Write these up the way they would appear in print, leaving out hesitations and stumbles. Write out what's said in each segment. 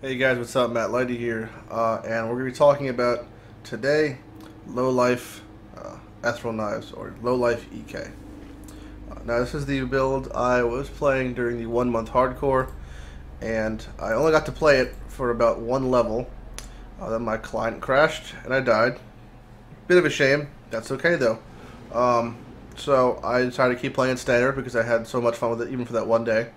Hey guys, what's up? Matt Lighty here, and we're going to be talking about today Lowlife Ethereal Knives, or Lowlife EK. Now this is the build I was playing during the 1 month hardcore, and I only got to play it for about one level. Then my client crashed and I died. Bit of a shame. That's okay though. So I decided to keep playing standard because I had so much fun with it even for that one day,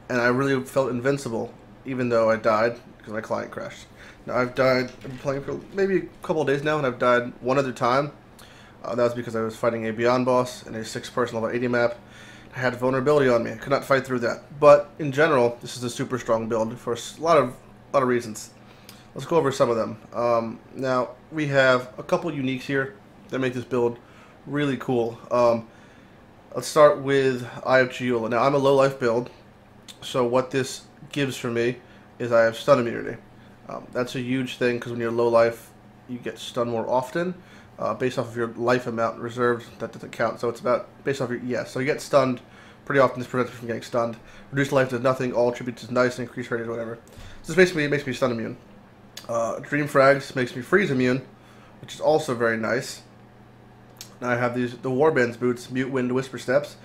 and I really felt invincible even though I died because my client crashed. Now I've been playing for maybe a couple of days now, and I've died one other time. That was because I was fighting a Beyond boss in a 6-person level 80 map. I had vulnerability on me. I could not fight through that. But in general, this is a super strong build for a lot of reasons. Let's go over some of them. Now we have a couple uniques here that make this build really cool. Let's start with Eye of Chiula. Now I'm a low life build, so what this gives for me is I have stun immunity. That's a huge thing because when you're low life, you get stunned more often based off of your life amount reserved. That doesn't count, so it's about based off your ES. So you get stunned pretty often. This prevents you from getting stunned. Reduced life does nothing. All attributes is nice. Increased rate is whatever. So this basically makes me stun immune. Dream Frags makes me freeze immune, which is also very nice. Now I have the Warbands boots, Mute Wind, Whisper Steps.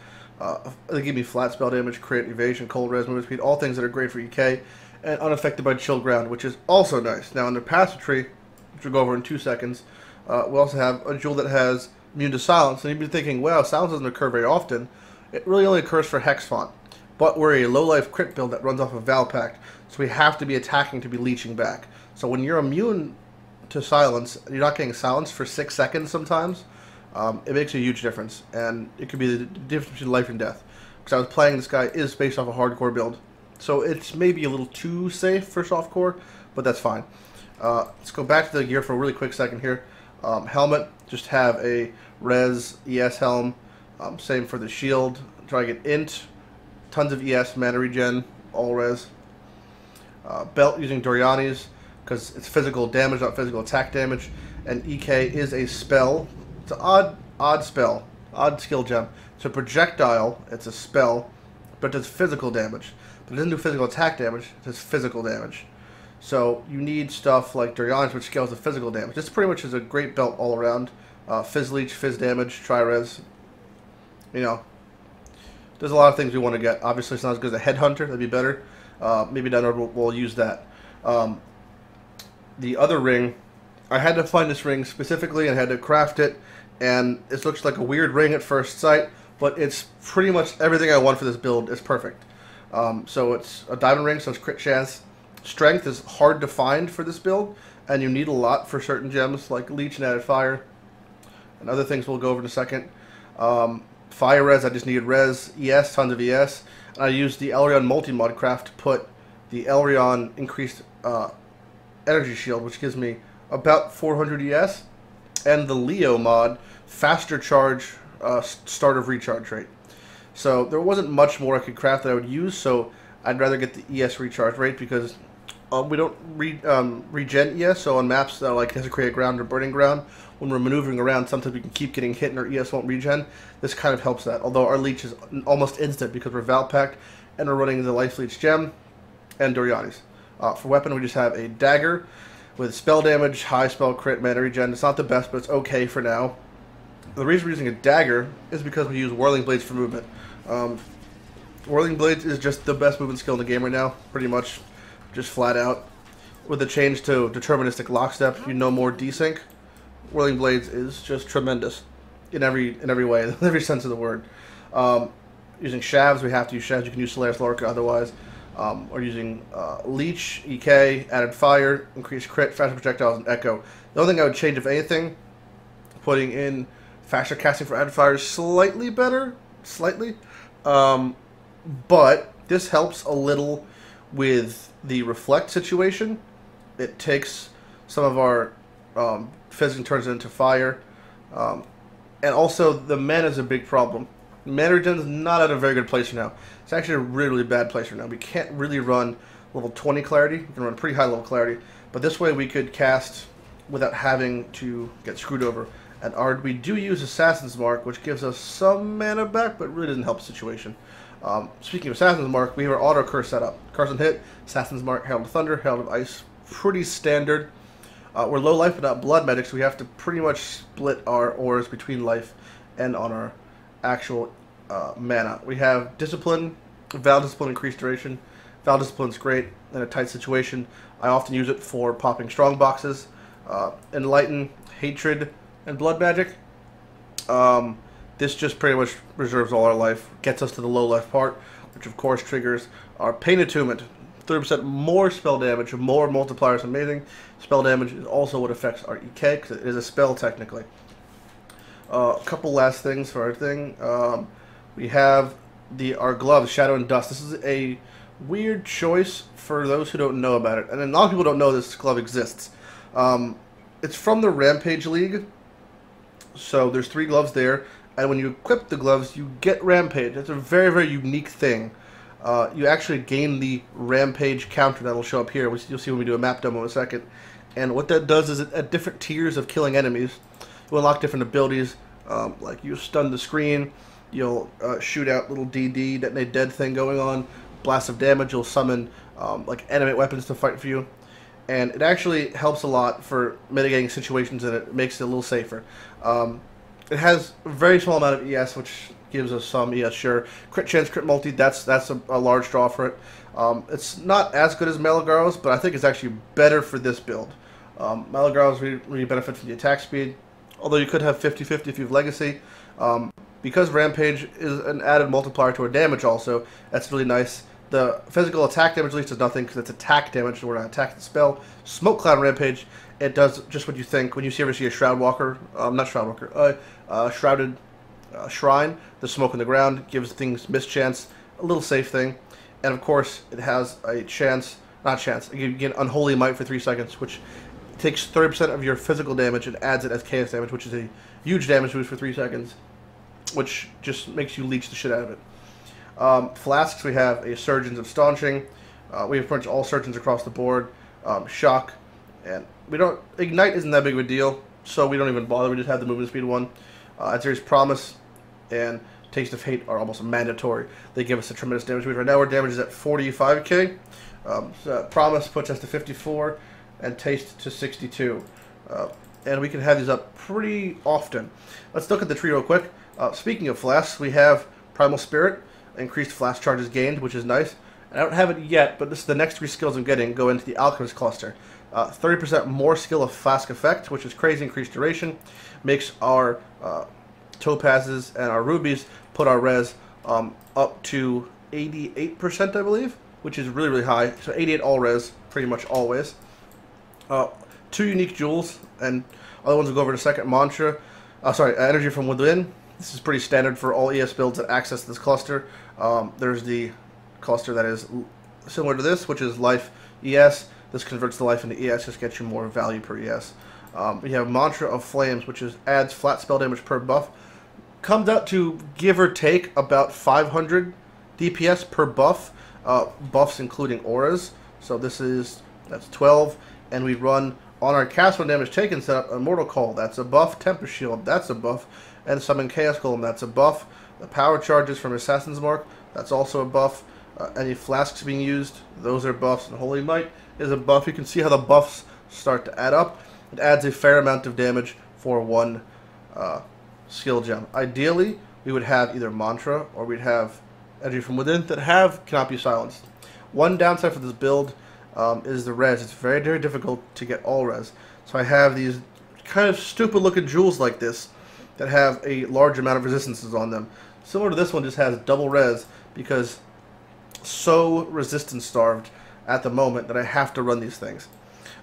They give me flat spell damage, crit, evasion, cold res, movement speed, all things that are great for EK, and unaffected by chill ground, which is also nice. Now under Passive Tree, which we'll go over in 2 seconds, we also have a jewel that has immune to silence, and you've been thinking, wow, silence doesn't occur very often. It really only occurs for Hex Font, but we're a low-life crit build that runs off of Val Pact, so we have to be attacking to be leeching back. So when you're immune to silence, and you're not getting silenced for 6 seconds sometimes, it makes a huge difference, and it could be the difference between life and death. Because I was playing, this guy is based off a hardcore build, so it's maybe a little too safe for softcore, but that's fine. Let's go back to the gear for a really quick second here. Helmet, just have a res ES helm. Same for the shield. Try to get int, tons of ES, mana regen, all res. Belt using Doriani's because it's physical damage, not physical attack damage, and EK is a spell. It's an odd spell, odd skill gem. It's a projectile, it's a spell, but it does physical damage. But it doesn't do physical attack damage, it does physical damage. So you need stuff like Dorian's, which scales the physical damage. This pretty much is a great belt all around. Fizz leech, fizz damage, tri-res. You know, there's a lot of things we want to get. Obviously it's not as good as a headhunter, that'd be better. Maybe down the road we'll use that. The other ring, I had to find this ring specifically and had to craft it, and it looks like a weird ring at first sight, but it's pretty much everything I want for this build. It's perfect. So it's a diamond ring, so it's crit chance. Strength is hard to find for this build, and you need a lot for certain gems like Leech and Added Fire, and other things we'll go over in a second. Fire res, I just needed res, ES, tons of ES, and I used the Elrion multi-mod craft to put the Elrion increased energy shield, which gives me about 400 ES, and the Leo mod, faster charge, start of recharge rate. So there wasn't much more I could craft that I would use, so I'd rather get the ES recharge rate because we don't regen ES, so on maps that are like Desecrated Ground or Burning Ground, when we're maneuvering around, sometimes we can keep getting hit and our ES won't regen. This kind of helps that, although our leech is almost instant because we're Val Pact and we're running the Life Leech gem and Doriani's. For weapon, we just have a dagger with spell damage, high spell crit, mana regen. It's not the best, but it's okay for now. The reason we're using a dagger is because we use Whirling Blades for movement. Whirling Blades is just the best movement skill in the game right now, pretty much, just flat out. With the change to deterministic lockstep, you know more desync. Whirling Blades is just tremendous in every way, in every sense of the word. Using Shavs, we have to use Shavs. You can use Solaris Lorca otherwise. Or using Leech, EK, Added Fire, Increased Crit, Faster Projectiles, and Echo. The only thing I would change, if anything, putting in faster casting for Added Fire is slightly better. Slightly. But this helps a little with the Reflect situation. It takes some of our Fizz and turns it into fire. And also, the mana is a big problem. Mana regen is not at a very good place right now. It's actually a really, really bad place right now. We can't really run level 20 clarity. We can run pretty high level clarity. But this way we could cast without having to get screwed over. And we do use Assassin's Mark, which gives us some mana back, but really doesn't help the situation. Speaking of Assassin's Mark, we have our auto curse set up. Carson hit, Assassin's Mark, Herald of Thunder, Herald of Ice. Pretty standard. We're low life but not blood magic, so we have to pretty much split our auras between life and on our actual mana. We have Discipline, Val Discipline, increased duration. Val Discipline's great in a tight situation. I often use it for popping strong boxes. Enlighten, Hatred, and Blood Magic. This just pretty much reserves all our life, gets us to the low life part, which of course triggers our Pain Attunement. 30% more spell damage, more multipliers, amazing. Spell damage is also what affects our EK, because it is a spell technically. A couple last things for our thing. We have our gloves, Shadow and Dust. This is a weird choice for those who don't know about it, and a lot of people don't know this glove exists. It's from the Rampage League, so there's 3 gloves there, and when you equip the gloves, you get Rampage. It's a very, very unique thing. You actually gain the Rampage counter that will show up here, which you'll see when we do a map demo in a second. And what that does is at different tiers of killing enemies, you unlock different abilities, like you stun the screen, you'll shoot out little DD, detonate dead thing going on, blast of damage, you'll summon like animate weapons to fight for you. And it actually helps a lot for mitigating situations, and it makes it a little safer. It has a very small amount of ES, which gives us some ES, sure. Crit chance, crit multi, that's a large draw for it. It's not as good as Malagar's, but I think it's actually better for this build. Malagar's really benefit from the attack speed, although you could have 50-50 if you have Legacy. Because Rampage is an added multiplier to our damage also, that's really nice. The physical attack damage at least does nothing because it's attack damage, so we're not attacking the spell. Smoke Cloud Rampage, it does just what you think. When you ever see a Shroud Walker, not Shroud Walker, Shrouded Shrine, the smoke in the ground gives things mischance, a little safe thing. And of course, it has a you get Unholy Might for 3 seconds, which takes 30% of your physical damage and adds it as chaos damage, which is a huge damage boost for 3 seconds, which just makes you leech the shit out of it. Flasks, we have a Surgeons of Staunching. We have pretty much all Surgeons across the board. Shock, and we don't... Ignite isn't that big of a deal, so we don't even bother. We just have the movement speed one. Azir's Promise and Taste of Hate are almost mandatory. They give us a tremendous damage boost. Right now our damage is at 45k. So Promise puts us to 54, and Taste to 62. And we can have these up pretty often. Let's look at the tree real quick. Speaking of flasks, we have Primal Spirit. Increased flask charges gained, which is nice. And I don't have it yet, but this is the next 3 skills I'm getting go into the Alchemist cluster. 30% more skill of flask effect, which is crazy. Increased duration makes our topazes and our rubies put our res up to 88%, I believe, which is really, really high. So 88 all res, pretty much always. 2 unique jewels, and other ones will go over in a second. Energy from Within. This is pretty standard for all ES builds that access this cluster. There's the cluster that is similar to this, which is Life ES. This converts the Life into ES, just gets you more value per ES. We have Mantra of Flames, which adds flat spell damage per buff. Comes out to, give or take, about 500 DPS per buff. Buffs including auras. So that's 12. And we run on our cast when damage taken setup, Immortal Call, that's a buff. Tempest Shield, that's a buff. And Summon Chaos Golem, that's a buff. The power charges from Assassin's Mark, that's also a buff. Any flasks being used, those are buffs. And Holy Might is a buff. You can see how the buffs start to add up. It adds a fair amount of damage for 1 skill gem. Ideally, we would have either Mantra or we'd have Energy from Within that cannot be silenced. One downside for this build is the res. It's very, very difficult to get all res. So I have these kind of stupid looking jewels like this that have a large amount of resistances on them. Similar to this one, just has double res because so resistance starved at the moment that I have to run these things.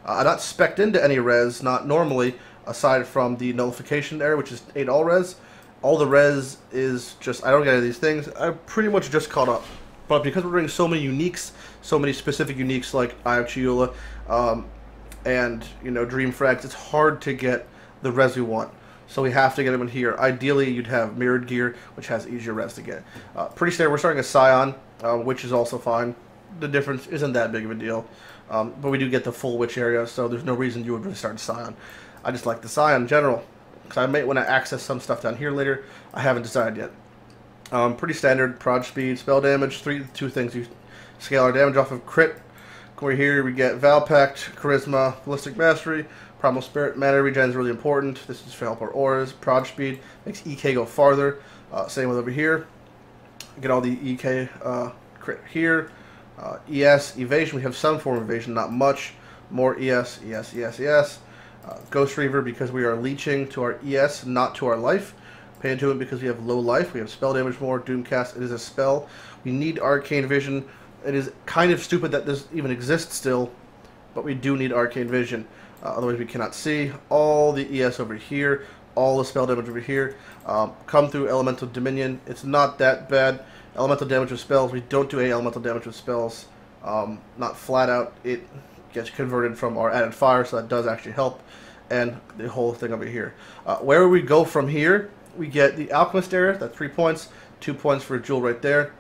I'm not spec'd into any res, not normally, aside from the nullification area, which is 8 all res. All the res is just, I don't get any of these things. I'm pretty much just caught up. But because we're doing so many uniques, so many specific uniques like Eye of Chiula, and Dream Frags, it's hard to get the res we want. So we have to get them in here. Ideally, you'd have Mirrored Gear, which has easier res to get. Pretty standard. We're starting a Scion, which is also fine. The difference isn't that big of a deal. But we do get the full Witch area, so there's no reason you would really start Scion. I just like the Scion in general, because I may want to access some stuff down here later. I haven't decided yet. Pretty standard prod speed, spell damage, two things. You scale our damage off of crit. Over here we get Val Pact, Charisma, Ballistic Mastery, Primal Spirit. Mana regen is really important. This is for help our auras. Prod speed makes EK go farther. Same with over here. Get all the EK crit here. ES, evasion. We have some form of evasion, not much. More ES, ES, ES, ES. Ghost Reaver because we are leeching to our ES, not to our life. Pay into it because we have low life. We have spell damage more. Doomcast, it is a spell. We need Arcane Vision. It is kind of stupid that this even exists still, but we do need Arcane Vision. Otherwise we cannot see. All the ES over here, all the spell damage over here, come through Elemental Dominion. It's not that bad. Elemental damage with spells, we don't do any elemental damage with spells. Not flat out. It gets converted from our added fire, so that does actually help. And the whole thing over here. Where we go from here, we get the Alchemist area, that's 3 points. 2 points for Jewel right there.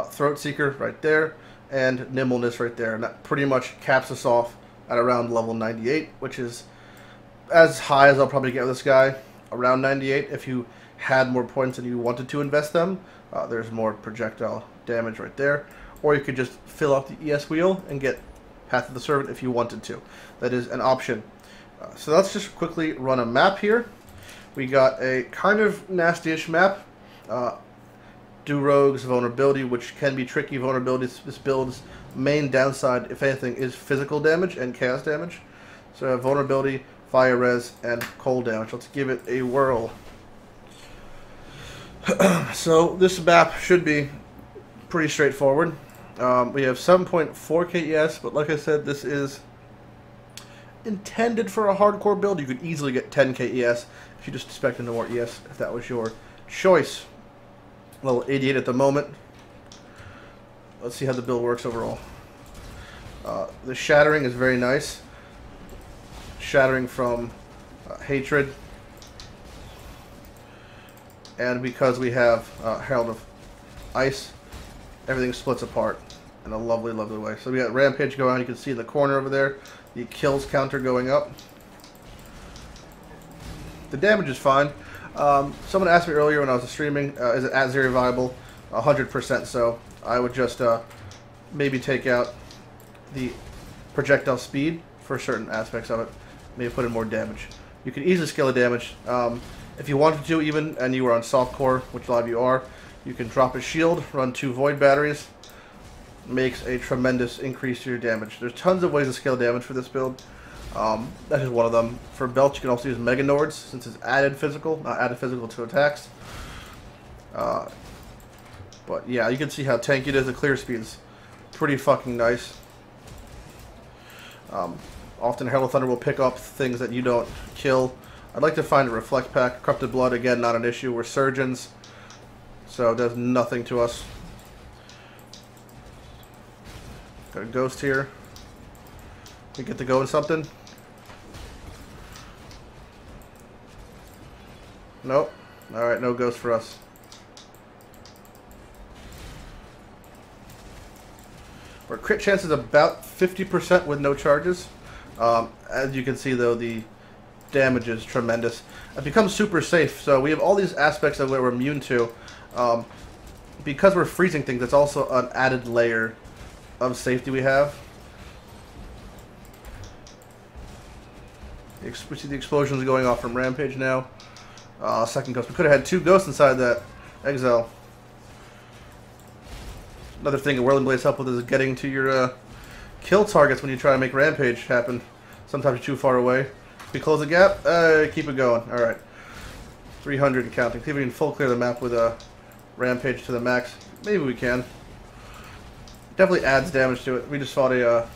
Throat Seeker right there. And Nimbleness right there. And that pretty much caps us off at around level 98, which is as high as I'll probably get with this guy. Around 98. If you had more points and you wanted to invest them, there's more projectile damage right there. Or you could just fill out the ES wheel and get Path of the Servant if you wanted to. That is an option. So let's just quickly run a map here. We got a kind of nasty-ish map. Do Rogue's vulnerability, which can be tricky vulnerability. This build's main downside, if anything, is physical damage and chaos damage. So vulnerability, fire res, and cold damage. Let's give it a whirl. So this map should be pretty straightforward. We have 7.4 KES, but like I said, this is intended for a hardcore build. You could easily get 10 KES if you just expect no more ES, if that was your choice. Level 88 at the moment. Let's see how the build works overall. The shattering is very nice. Shattering from Hatred. And because we have Herald of Ice, everything splits apart in a lovely, lovely way. So we got Rampage going on. You can see in the corner over there. The kills counter going up. The damage is fine. Someone asked me earlier when I was streaming, is it at zero viable? 100% so. I would just maybe take out the projectile speed for certain aspects of it. Maybe put in more damage. You can easily scale the damage. If you wanted to even, and you were on softcore, which a lot of you are, you can drop a shield, run 2 void batteries. Makes a tremendous increase to your damage. There's tons of ways to scale damage for this build. That is one of them. For belts, you can also use Mega Nords, since it's added physical, not added physical to attacks. But yeah, you can see how tanky it is. The clear speed's pretty fucking nice. Often Herald of Thunder will pick up things that you don't kill. I'd like to find a Reflect Pack. Corrupted Blood, again, not an issue. We're Surgeons, so it does nothing to us. Got a Ghost here. We get to go in something. Nope. Alright, no Ghost for us. Our crit chance is about 50% with no charges. As you can see, though, the damage is tremendous. It becomes super safe, so we have all these aspects of where we're immune to. Because we're freezing things, it's also an added layer of safety we have. We see the explosions going off from Rampage now. Second Ghost. We could have had 2 Ghosts inside that Exile. Another thing that Whirling Blades help with is getting to your kill targets when you try to make Rampage happen. Sometimes you're too far away. We close the gap. Keep it going. Alright. 300 and counting. See if we can full clear the map with a Rampage to the max. Maybe we can. Definitely adds damage to it. We just fought a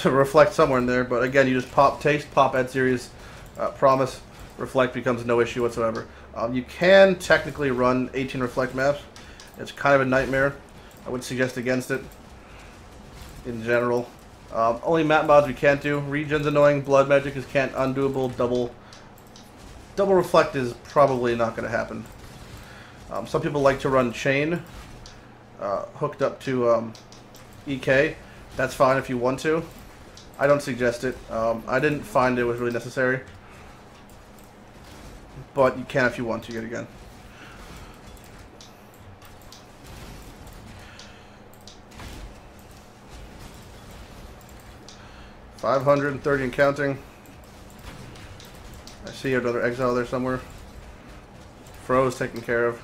Reflect somewhere in there, but again, you just pop Taste, pop at series, Promise, Reflect becomes no issue whatsoever. You can technically run 18 Reflect maps. It's kind of a nightmare. I would suggest against it in general. Only map mods we can't do. Regen's annoying. Blood Magic is can't undoable. Double Reflect is probably not going to happen. Some people like to run Chain hooked up to EK. That's fine if you want to. I don't suggest it. I didn't find it was really necessary. But you can if you want to, yet again. 530 and counting. I see another exile there somewhere. Froze taken care of.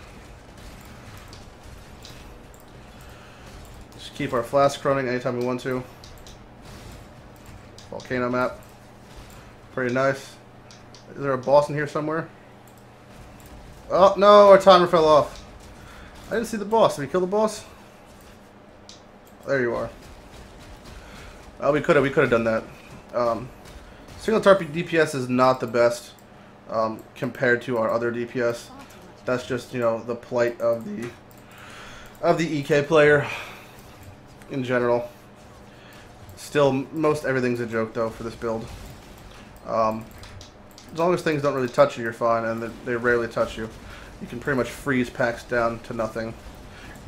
Just keep our flask running anytime we want to. Volcano map. Pretty nice. Is there a boss in here somewhere? Oh no, our timer fell off. I didn't see the boss. Did we kill the boss? There you are. Oh, we could have done that. Single target DPS is not the best compared to our other DPS. That's just, you know, the plight of the EK player in general. Still, most everything's a joke though for this build. As long as things don't really touch you, you're fine, and they rarely touch you. You can pretty much freeze packs down to nothing,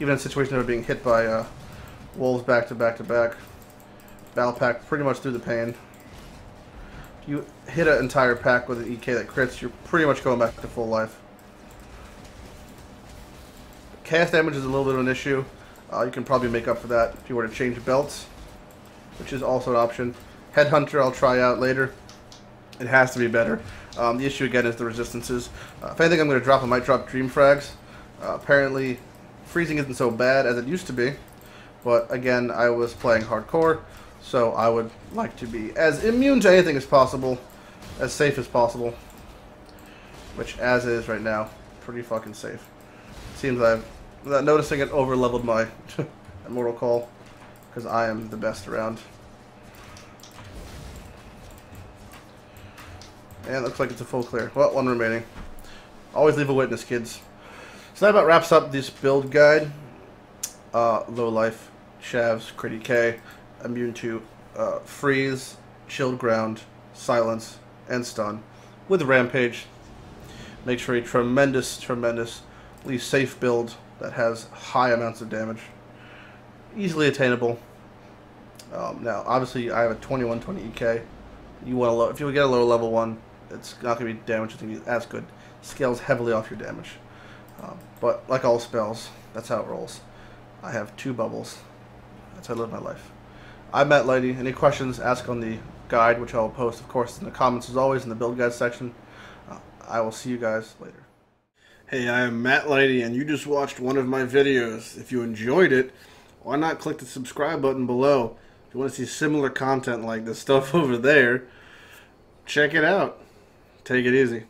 even in situations of being hit by wolves back to back to back. Battle pack pretty much through the pain. If you hit an entire pack with an EK that crits, you're pretty much going back to full life. Cast damage is a little bit of an issue. You can probably make up for that if you were to change belts, which is also an option. Headhunter I'll try out later. It has to be better. The issue again is the resistances. If anything, I'm going to drop, I might drop Dream Frags. Apparently, freezing isn't so bad as it used to be. But again, I was playing hardcore, so I would like to be as immune to anything as possible, as safe as possible. Which, as is right now, pretty fucking safe. It seems I've, without noticing it, over-leveled my Immortal Call, because I am the best around. And looks like it's a full clear. Well, one remaining. Always leave a witness, kids. So that about wraps up this build guide. Lowlife, Shavs, Crit EK, immune to freeze, chilled ground, silence, and stun. With Rampage. Makes for a tremendously safe build that has high amounts of damage. Easily attainable. Now, obviously, I have a 2120 EK. You want if you get a low level one, it's not going to be damage. It's going to be as good. Scales heavily off your damage. But like all spells, that's how it rolls. I have 2 bubbles. That's how I live my life. I'm Matt Lighty. Any questions, ask on the guide, which I will post, of course, in the comments as always in the build guide section. I will see you guys later. Hey, I am Matt Lighty, and you just watched one of my videos. If you enjoyed it, why not click the subscribe button below? If you want to see similar content like this stuff over there, check it out. Take it easy.